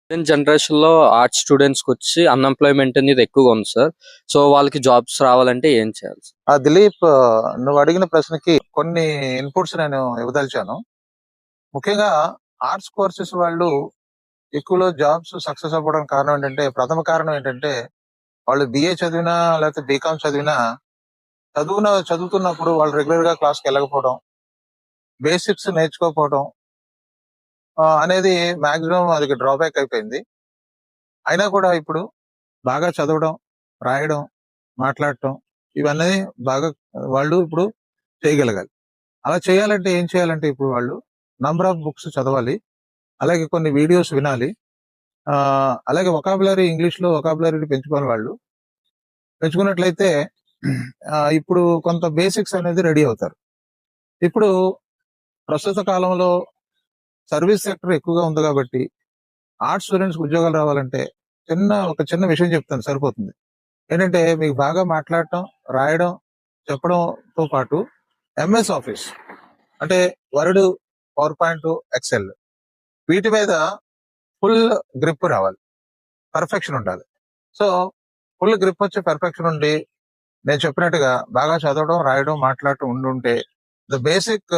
Present జనరేషన్‌లో arts స్టూడెంట్స్‌కొచ్చి unemployment అనేది ఎక్కువగా ఉంది సార్. సో, వాళ్ళకి జాబ్స్ రావాలంటే ఏం చేయాలి సార్? దిలీప్, నువ్వు అడిగిన ప్రశ్నకి కొన్ని ఇన్పుట్స్ నేను ఇవ్వదలిచాను. ముఖ్యంగా ఆర్ట్స్ కోర్సెస్ వాళ్ళు ఎక్కువలో జాబ్స్ సక్సెస్ అవ్వడం కారణం ఏంటంటే, ప్రథమ కారణం ఏంటంటే, వాళ్ళు BA చదివినా లేకపోతే బీకామ్ చదివినా చదువుతున్నప్పుడు వాళ్ళు రెగ్యులర్ గా క్లాస్కి వెళ్ళకపోవడం, బేసిక్స్ నేర్చుకోకపోవడం అనేది మాక్సిమం అది డ్రాబ్యాక్ అయిపోయింది. అయినా కూడా ఇప్పుడు బాగా చదవడం, రాయడం, మాట్లాడటం ఇవన్నీ బాగా వాళ్ళు ఇప్పుడు చేయగలగాలి. అలా చేయాలంటే ఏం చేయాలంటే ఇప్పుడు వాళ్ళు నంబర్ ఆఫ్ బుక్స్ చదవాలి. అలాగే కొన్ని వీడియోస్ వినాలి. అలాగే ఇంగ్లీష్లో వొకాబులరీని పెంచుకోవాలి వాళ్ళు. పెంచుకున్నట్లయితే ఇప్పుడు కొంత బేసిక్స్ అనేది రెడీ అవుతారు. ఇప్పుడు ప్రస్తుత కాలంలో సర్వీస్ సెక్టర్ ఎక్కువగా ఉంది కాబట్టి ఆర్ట్స్ స్టూడెంట్స్కి ఉద్యోగాలు రావాలంటే ఒక చిన్న విషయం చెప్తాను, సరిపోతుంది. ఏంటంటే మీకు బాగా మాట్లాడటం, రాయడం, చెప్పడంతో పాటు MS ఆఫీస్ అంటే వర్డ్, పవర్ పాయింట్, ఎక్సెల్ వీటి మీద ఫుల్ గ్రిప్ రావాలి, పర్ఫెక్షన్ ఉండాలి. సో ఫుల్ గ్రిప్ వచ్చి పర్ఫెక్షన్ ఉండి నేను చెప్పినట్టుగా బాగా చదవడం, రాయడం, మాట్లాడటం ఉండుంటే ద బేసిక్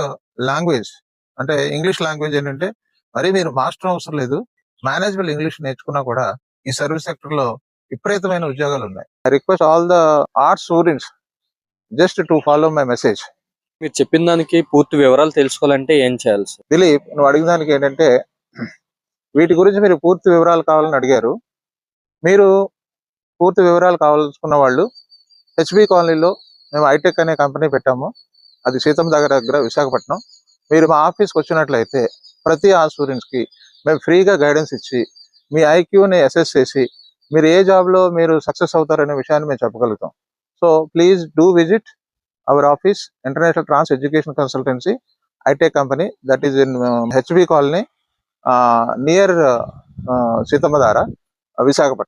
లాంగ్వేజ్ అంటే ఇంగ్లీష్ లాంగ్వేజ్ ఏంటంటే మరి మీరు మాస్టర్ అవసరం లేదు, మేనేజబుల్ ఇంగ్లీష్ నేర్చుకున్నా కూడా ఈ సర్వీస్ సెక్టర్ లో విపరీతమైన ఉద్యోగాలు ఉన్నాయి. I request all the arts students just to follow my message. మీరు చెప్పిన దానికి పూర్తి వివరాలు తెలుసుకోవాలంటే ఏం చేయాలి సార్? దిలీప్, నువ్వు అడిగిన దానికి ఏంటంటే వీటి గురించి మీరు పూర్తి వివరాలు కావాలని అడిగారు. మీరు పూర్తి వివరాలు కావాల్సుకున్న వాళ్ళు HB కాలనీలో మేము ఐటెక్ అనే కంపెనీ పెట్టాము. అది సీతమ్మ దగ్గర విశాఖపట్నం. మీరు మా ఆఫీస్కి వచ్చినట్లయితే ప్రతి ఆ స్టూడెంట్స్కి మేము ఫ్రీగా గైడెన్స్ ఇచ్చి మీ IQని అసెస్ చేసి మీరు ఏ జాబ్లో మీరు సక్సెస్ అవుతారనే విషయాన్ని మేము చెప్పగలుగుతాం. So please do visit our office, international trans education consultancy iTech company, that is in HB colony near Seethammadhara, Visakhapatnam.